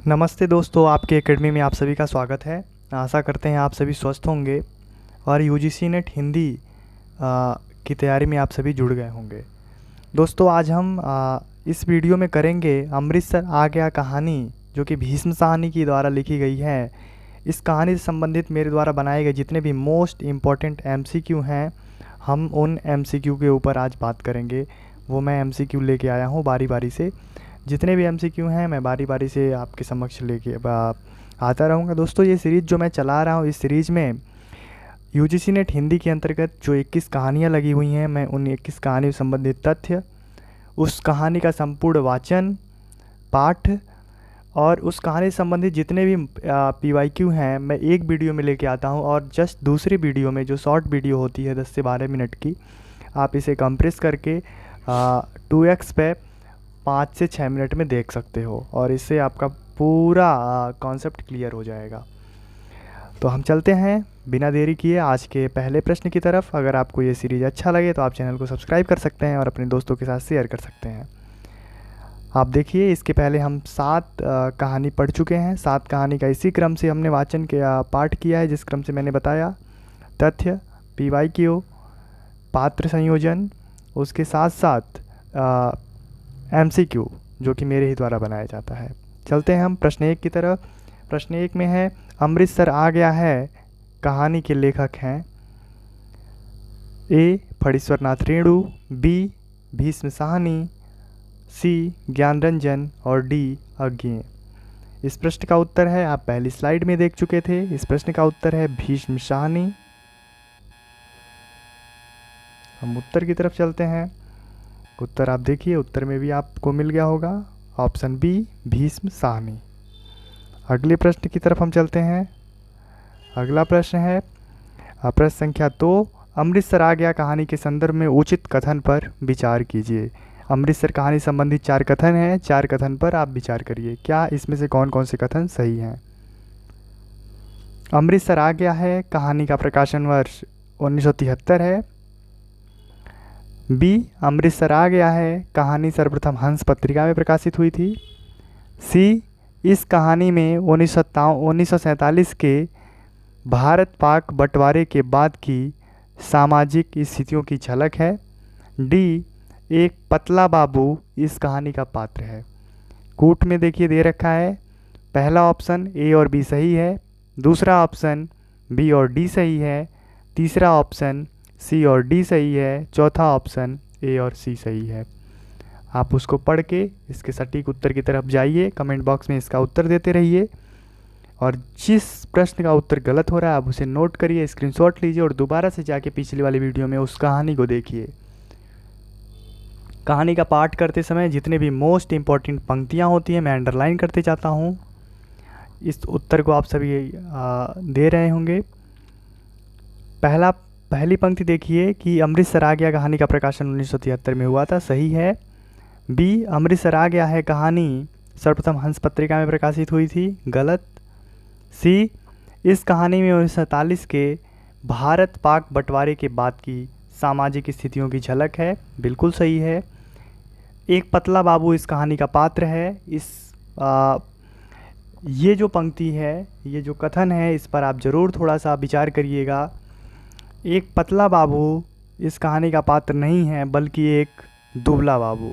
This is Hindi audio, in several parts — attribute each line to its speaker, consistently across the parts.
Speaker 1: नमस्ते दोस्तों, आपके एकेडमी में आप सभी का स्वागत है। आशा करते हैं आप सभी स्वस्थ होंगे और यूजीसी नेट हिंदी की तैयारी में आप सभी जुड़ गए होंगे। दोस्तों, आज हम इस वीडियो में करेंगे अमृतसर आ गया कहानी, जो कि भीष्म साहनी की द्वारा लिखी गई है। इस कहानी से संबंधित मेरे द्वारा बनाए गए जितने भी मोस्ट इम्पॉर्टेंट एमसीक्यू हैं, हम उन एमसीक्यू के ऊपर आज बात करेंगे। वो मैं एमसीक्यू लेके आया हूँ बारी बारी से। जितने भी एमसीक्यू हैं मैं बारी बारी से आपके समक्ष लेके आता रहूँगा। दोस्तों, ये सीरीज़ जो मैं चला रहा हूँ, इस सीरीज़ में यूजीसी नेट हिंदी के अंतर्गत जो 21 कहानियाँ लगी हुई हैं, मैं उन 21 कहानी से संबंधित तथ्य, उस कहानी का संपूर्ण वाचन, पाठ और उस कहानी से संबंधित जितने भी पीवाईक्यू हैं, मैं एक वीडियो में लेके आता हूँ। और जस्ट दूसरी वीडियो में जो शॉर्ट वीडियो होती है 10 से 12 मिनट की, आप इसे कंप्रेस करके 2x पे 5 से 6 मिनट में देख सकते हो और इससे आपका पूरा कॉन्सेप्ट क्लियर हो जाएगा। तो हम चलते हैं बिना देरी किए आज के पहले प्रश्न की तरफ। अगर आपको ये सीरीज़ अच्छा लगे तो आप चैनल को सब्सक्राइब कर सकते हैं और अपने दोस्तों के साथ शेयर कर सकते हैं। आप देखिए, इसके पहले हम 7 कहानी पढ़ चुके हैं। 7 कहानी का इसी क्रम से हमने वाचन किया, पाठ किया है, जिस क्रम से मैंने बताया। तथ्य, पीवाईक्यू, पात्र संयोजन, उसके साथ साथ एमसीक्यू जो कि मेरे ही द्वारा बनाया जाता है। चलते हैं हम प्रश्न 1 की तरफ। प्रश्न 1 में है, अमृतसर आ गया है कहानी के लेखक हैं ए. फणीश्वर नाथ रेणु, बी. भीष्म साहनी, सी. ज्ञानरंजन और डी. अज्ञेय। इस प्रश्न का उत्तर है, आप पहली स्लाइड में देख चुके थे। इस प्रश्न का उत्तर है भीष्म साहनी। हम उत्तर की तरफ चलते हैं। उत्तर आप देखिए, उत्तर में भी आपको मिल गया होगा ऑप्शन बी, भीष्म साहनी। अगले प्रश्न की तरफ हम चलते हैं। अगला प्रश्न है प्रश्न संख्या 2, अमृतसर आ गया कहानी के संदर्भ में उचित कथन पर विचार कीजिए। अमृतसर कहानी संबंधित 4 कथन हैं। 4 कथन पर आप विचार करिए, क्या इसमें से कौन कौन से कथन सही हैं। अमृतसर आ गया है कहानी का प्रकाशन वर्ष 1973 है। बी. अमृतसर आ गया है कहानी सर्वप्रथम हंस पत्रिका में प्रकाशित हुई थी। सी. इस कहानी में 1947 के भारत पाक बंटवारे के बाद की सामाजिक स्थितियों की झलक है। डी. एक पतला बाबू इस कहानी का पात्र है। कूट में देखिए दे रखा है, पहला ऑप्शन ए और बी सही है, दूसरा ऑप्शन बी और डी सही है, तीसरा ऑप्शन सी और डी सही है, चौथा ऑप्शन ए और सी सही है। आप उसको पढ़ के इसके सटीक उत्तर की तरफ जाइए, कमेंट बॉक्स में इसका उत्तर देते रहिए और जिस प्रश्न का उत्तर गलत हो रहा है आप उसे नोट करिए, स्क्रीनशॉट लीजिए और दोबारा से जाके पिछली वाली वीडियो में उस कहानी को देखिए। कहानी का पाठ करते समय जितने भी मोस्ट इम्पॉर्टेंट पंक्तियाँ होती हैं मैं अंडरलाइन करते जाता हूँ। इस उत्तर को आप सभी दे रहे होंगे। पहली पंक्ति देखिए कि अमृतसर आ गया कहानी का प्रकाशन 1973 में हुआ था, सही है। बी. अमृतसर आ गया है कहानी सर्वप्रथम हंस पत्रिका में प्रकाशित हुई थी, गलत। सी. इस कहानी में 1947 के भारत पाक बंटवारे के बाद की सामाजिक स्थितियों की झलक है, बिल्कुल सही है। एक पतला बाबू इस कहानी का पात्र है। ये जो पंक्ति है, ये जो कथन है, इस पर आप ज़रूर थोड़ा सा विचार करिएगा। एक पतला बाबू इस कहानी का पात्र नहीं है, बल्कि एक दुबला बाबू।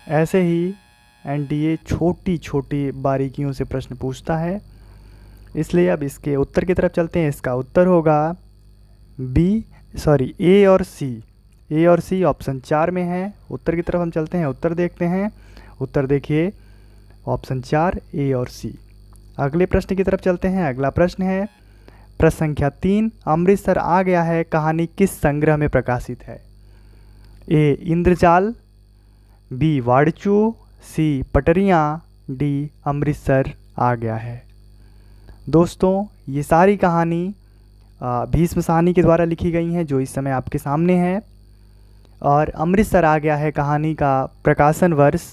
Speaker 1: ऐसे ही एनटीए छोटी छोटी बारीकियों से प्रश्न पूछता है, इसलिए अब इसके उत्तर की तरफ चलते हैं। इसका उत्तर होगा ए और सी। ए और सी ऑप्शन 4 में है। उत्तर की तरफ हम चलते हैं, उत्तर देखते हैं। उत्तर देखिए, ऑप्शन 4 ए और सी। अगले प्रश्न की तरफ चलते हैं। अगला प्रश्न है प्रश्न संख्या 3, अमृतसर आ गया है कहानी किस संग्रह में प्रकाशित है। ए. इंद्रजाल, बी. वाड़चू, सी. पटरियाँ, डी. अमृतसर आ गया है। दोस्तों, ये सारी कहानी भीष्म साहनी के द्वारा लिखी गई हैं, जो इस समय आपके सामने है। और अमृतसर आ गया है कहानी का प्रकाशन वर्ष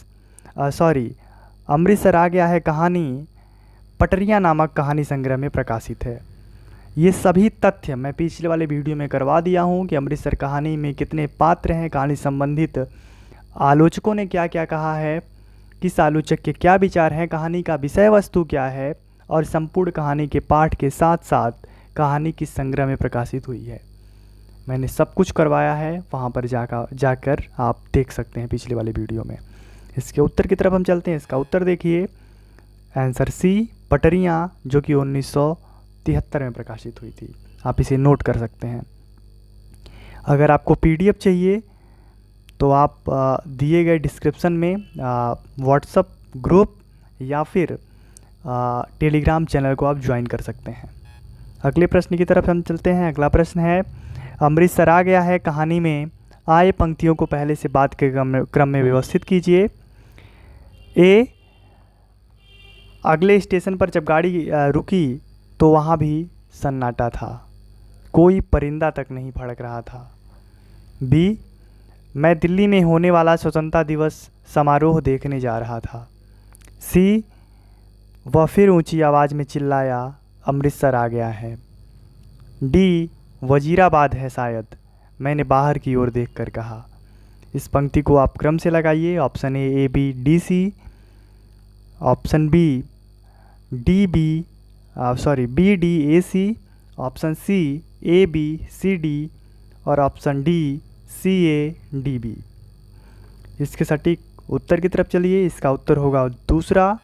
Speaker 1: अमृतसर आ गया है कहानी पटरियाँ नामक कहानी संग्रह में प्रकाशित है। ये सभी तथ्य मैं पिछले वाले वीडियो में करवा दिया हूँ कि अमृतसर कहानी में कितने पात्र हैं, कहानी संबंधित आलोचकों ने क्या क्या कहा है, किस आलोचक के क्या विचार हैं, कहानी का विषय वस्तु क्या है और संपूर्ण कहानी के पाठ के साथ साथ कहानी किस संग्रह में प्रकाशित हुई है। मैंने सब कुछ करवाया है, वहाँ पर जाकर आप देख सकते हैं पिछले वाले वीडियो में। इसके उत्तर की तरफ हम चलते हैं। इसका उत्तर देखिए, आंसर सी पटरियाँ, जो कि 1973 में प्रकाशित हुई थी। आप इसे नोट कर सकते हैं। अगर आपको पीडीएफ चाहिए तो आप दिए गए डिस्क्रिप्शन में व्हाट्सएप ग्रुप या फिर टेलीग्राम चैनल को आप ज्वाइन कर सकते हैं। अगले प्रश्न की तरफ हम चलते हैं। अगला प्रश्न है, अमृतसर आ गया है कहानी में आए पंक्तियों को पहले से बाद के क्रम में व्यवस्थित कीजिए। ए, अगले स्टेशन पर जब गाड़ी रुकी तो वहाँ भी सन्नाटा था, कोई परिंदा तक नहीं फड़क रहा था। बी, मैं दिल्ली में होने वाला स्वतंत्रता दिवस समारोह देखने जा रहा था। सी, वह फिर ऊंची आवाज़ में चिल्लाया, अमृतसर आ गया है। डी, वजीराबाद है शायद, मैंने बाहर की ओर देखकर कहा। इस पंक्ति को आप क्रम से लगाइए। Option A B D C, option B D B B D A C, option C A B C D और option D C A D B. इसके सटीक उत्तर की तरफ चलिए। इसका उत्तर होगा दूसरा।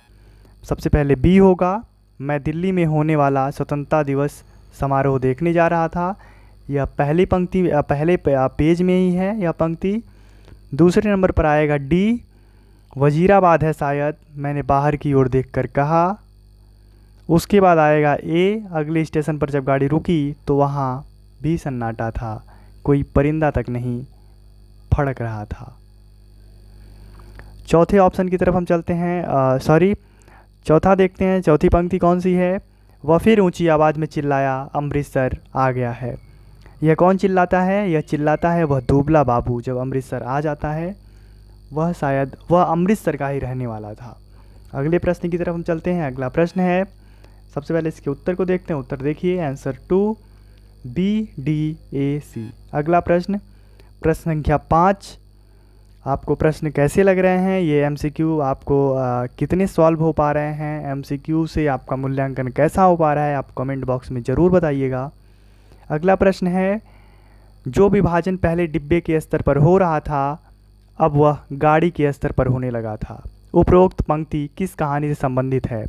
Speaker 1: सबसे पहले बी होगा, मैं दिल्ली में होने वाला स्वतंत्रता दिवस समारोह देखने जा रहा था। यह पहली पंक्ति पहले पेज में ही है यह पंक्ति। दूसरे नंबर पर आएगा डी, वजीराबाद है शायद, मैंने बाहर की ओर देखकर कहा। उसके बाद आएगा ए, अगले स्टेशन पर जब गाड़ी रुकी तो वहाँ भी सन्नाटा था, कोई परिंदा तक नहीं फड़क रहा था। चौथे ऑप्शन की तरफ हम चलते हैं। चौथा देखते हैं, चौथी पंक्ति कौन सी है। वह फिर ऊंची आवाज़ में चिल्लाया, अमृतसर आ गया है। यह कौन चिल्लाता है? यह चिल्लाता है वह दुबला बाबू। जब अमृतसर आ जाता है वह शायद वह अमृतसर का ही रहने वाला था। अगले प्रश्न की तरफ हम चलते हैं। अगला प्रश्न है, सबसे पहले इसके उत्तर को देखते हैं। उत्तर देखिए, आंसर 2 बी डी ए सी। अगला प्रश्न, प्रश्न संख्या 5। आपको प्रश्न कैसे लग रहे हैं? ये एमसीक्यू आपको कितने सॉल्व हो पा रहे हैं? एमसीक्यू से आपका मूल्यांकन कैसा हो पा रहा है? आप कमेंट बॉक्स में ज़रूर बताइएगा। अगला प्रश्न है, जो विभाजन पहले डिब्बे के स्तर पर हो रहा था अब वह गाड़ी के स्तर पर होने लगा था। उपरोक्त पंक्ति किस कहानी से संबंधित है?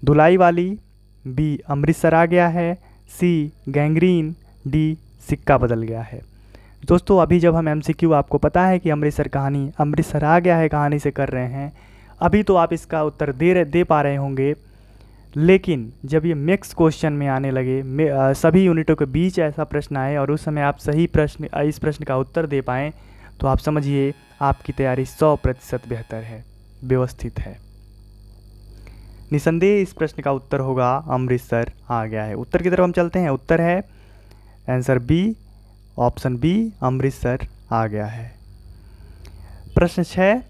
Speaker 1: धुलाई वाली, बी अमृतसर आ गया है, सी गैंग्रीन, डी सिक्का बदल गया है। दोस्तों, अभी जब हम एमसीक्यू आपको पता है कि अमृतसर आ गया है कहानी से कर रहे हैं, अभी तो आप इसका उत्तर दे पा रहे होंगे, लेकिन जब ये मिक्स क्वेश्चन में आने लगे, सभी यूनिटों के बीच ऐसा प्रश्न आए और उस समय आप सही इस प्रश्न का उत्तर दे पाएँ, तो आप समझिए आपकी तैयारी 100% बेहतर है, व्यवस्थित है। निसंदेह इस प्रश्न का उत्तर होगा अमृतसर आ गया है। उत्तर की तरफ हम चलते हैं। उत्तर है answer B, option B, Amritsar आ गया है। प्रश्न 6,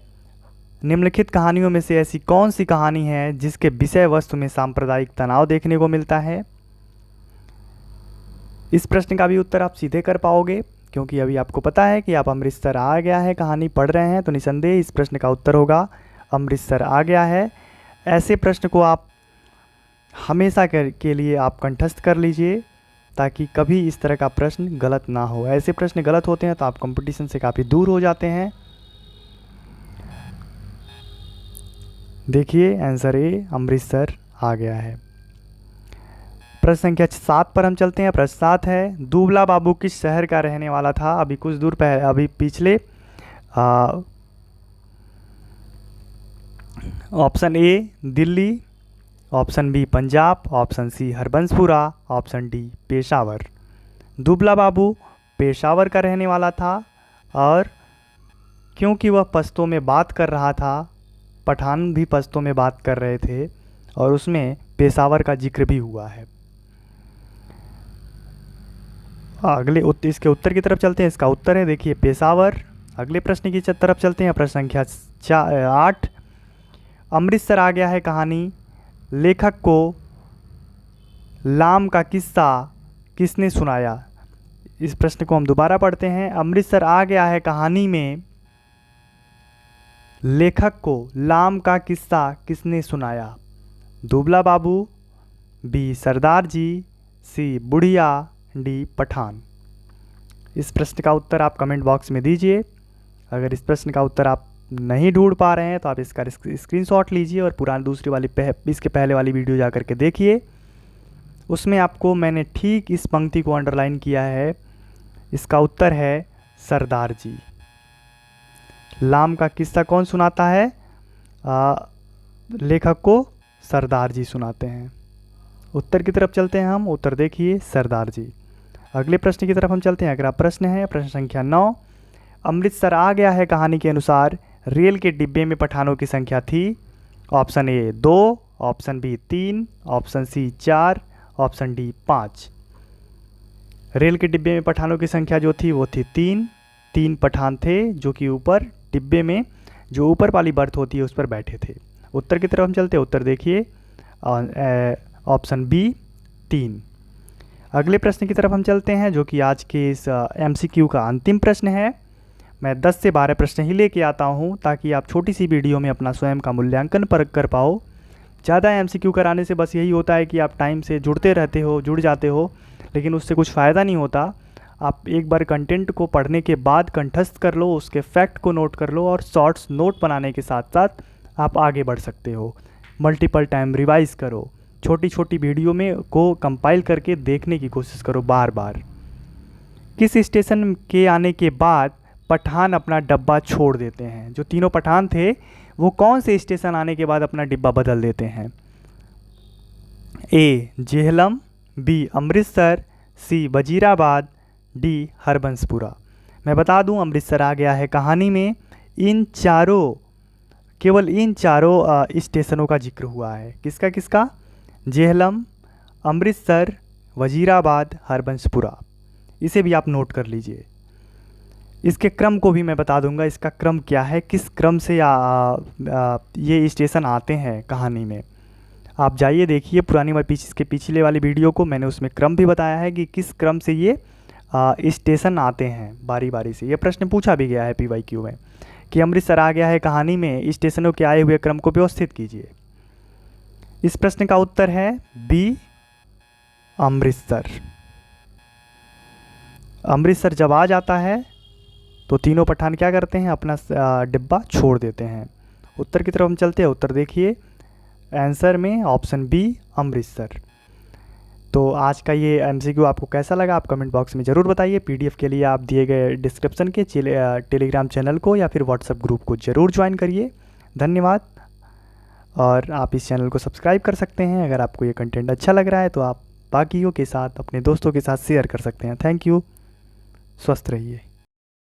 Speaker 1: निम्नलिखित कहानियों में से ऐसी कौन सी कहानी है जिसके विषय वस्तु में सांप्रदायिक तनाव देखने को मिलता है? इस प्रश्न का भी उत्तर आप सीधे कर पाओगे, क्योंकि अभी आपको पता है कि आप अमृतसर आ गया है कहानी पढ़ रहे हैं, तो निसंदेह इस प्रश्न का उत्तर होगा अमृतसर आ गया है। ऐसे प्रश्न को आप हमेशा के लिए आप कंठस्थ कर लीजिए, ताकि कभी इस तरह का प्रश्न गलत ना हो। ऐसे प्रश्न गलत होते हैं तो आप कंपटीशन से काफ़ी दूर हो जाते हैं। देखिए, आंसर ए, अमृतसर आ गया है। प्रश्न संख्या 7 पर हम चलते हैं। प्रश्न 7 है, दुबला बाबू किस शहर का रहने वाला था? अभी कुछ दूर पहले, अभी पिछले option A Delhi, option B Punjab, option C Harbanspura, option D Peshawar. दुबला बाबू पेशावर का रहने वाला था और क्योंकि वह पश्तो में बात कर रहा था, पठान भी पश्तो में बात कर रहे थे और उसमें पेशावर का जिक्र भी हुआ है। इसके उत्तर की तरफ चलते हैं। इसका उत्तर है देखिए पेशावर। अगले प्रश्न की तरफ चलते हैं। प्रश्न संख्या 8, अमृतसर आ गया है कहानी लेखक को लाम का किस्सा किसने सुनाया? इस प्रश्न को हम दोबारा पढ़ते हैं। अमृतसर आ गया है कहानी में लेखक को लाम का किस्सा किसने सुनाया? दुबला बाबू, बी सरदार जी, सी बुढ़िया, डी पठान। इस प्रश्न का उत्तर आप कमेंट बॉक्स में दीजिए। अगर इस प्रश्न का उत्तर आप नहीं ढूंढ पा रहे हैं तो आप इसका स्क्रीनशॉट लीजिए और पुरानी दूसरी वाली इसके पहले वाली वीडियो जा करके देखिए। उसमें आपको मैंने ठीक इस पंक्ति को अंडरलाइन किया है। इसका उत्तर है सरदार जी। लाम का किस्सा कौन सुनाता है? लेखक को सरदार जी सुनाते हैं। उत्तर की तरफ चलते हैं हम। उत्तर देखिए सरदार जी। अगले प्रश्न की तरफ हम चलते हैं। अगला प्रश्न है प्रश्न संख्या 9। अमृतसर आ गया है कहानी के अनुसार रेल के डिब्बे में पठानों की संख्या थी? Option A 2, option B 3, option C 4, option D 5। Rail के डिब्बे में पठानों की संख्या जो थी वो थी 3 पठान थे जो कि ऊपर डिब्बे में जो ऊपर वाली बर्थ होती है उस पर बैठे थे। उत्तर की तरफ हम चलते हैं। उत्तर देखिए ऑप्शन बी 3। अगले प्रश्न की तरफ हम चलते हैं जो कि आज के इस MCQ का अंतिम प्रश्न है। मैं 10 से 12 प्रश्न ही लेके आता हूं ताकि आप छोटी सी वीडियो में अपना स्वयं का मूल्यांकन कर पाओ। ज़्यादा MCQ कराने से बस यही होता है कि आप टाइम से जुड़ जाते हो, लेकिन उससे कुछ फ़ायदा नहीं होता। आप एक बार कंटेंट को पढ़ने के बाद कंठस्थ कर लो, उसके फैक्ट को नोट कर लो और शॉर्ट्स नोट बनाने के साथ साथ आप आगे बढ़ सकते हो। मल्टीपल टाइम रिवाइज करो, छोटी छोटी वीडियो में को कंपाइल करके देखने की कोशिश करो बार बार। किस स्टेशन के आने के बाद पठान अपना डब्बा छोड़ देते हैं? जो तीनों पठान थे वो कौन से स्टेशन आने के बाद अपना डिब्बा बदल देते हैं? ए जेहलम, बी अमृतसर, सी वजीराबाद, डी हरबंसपुरा। मैं बता दूं अमृतसर आ गया है कहानी में केवल इन चारों स्टेशनों का जिक्र हुआ है। किसका किसका? जेहलम, अमृतसर, वजीराबाद, हरबंसपुरा। इसे भी आप नोट कर लीजिए। इसके क्रम को भी मैं बता दूंगा, इसका क्रम क्या है, किस क्रम से ये स्टेशन आते हैं कहानी में। आप जाइए देखिए पुरानी इसके पिछले वाली वीडियो को, मैंने उसमें क्रम भी बताया है कि किस क्रम से ये स्टेशन आते हैं बारी बारी से। ये प्रश्न पूछा भी गया है PYQ में कि अमृतसर आ गया है कहानी में स्टेशनों के आए हुए क्रम को व्यवस्थित कीजिए। इस प्रश्न का उत्तर है बी अमृतसर। अमृतसर जब आ जाता है तो तीनों पठान क्या करते हैं? अपना डिब्बा छोड़ देते हैं। उत्तर की तरफ हम चलते हैं। उत्तर देखिए आंसर में ऑप्शन बी अमृतसर। तो आज का ये MCQ आपको कैसा लगा आप कमेंट बॉक्स में ज़रूर बताइए। PDF के लिए आप दिए गए डिस्क्रिप्शन के टेलीग्राम चैनल को या फिर WhatsApp ग्रुप को ज़रूर ज्वाइन करिए। धन्यवाद। और आप इस चैनल को सब्सक्राइब कर सकते हैं। अगर आपको ये कंटेंट अच्छा लग रहा है तो आप बाकियों के साथ, अपने दोस्तों के साथ शेयर कर सकते हैं। Thank you. स्वस्थ रहिए।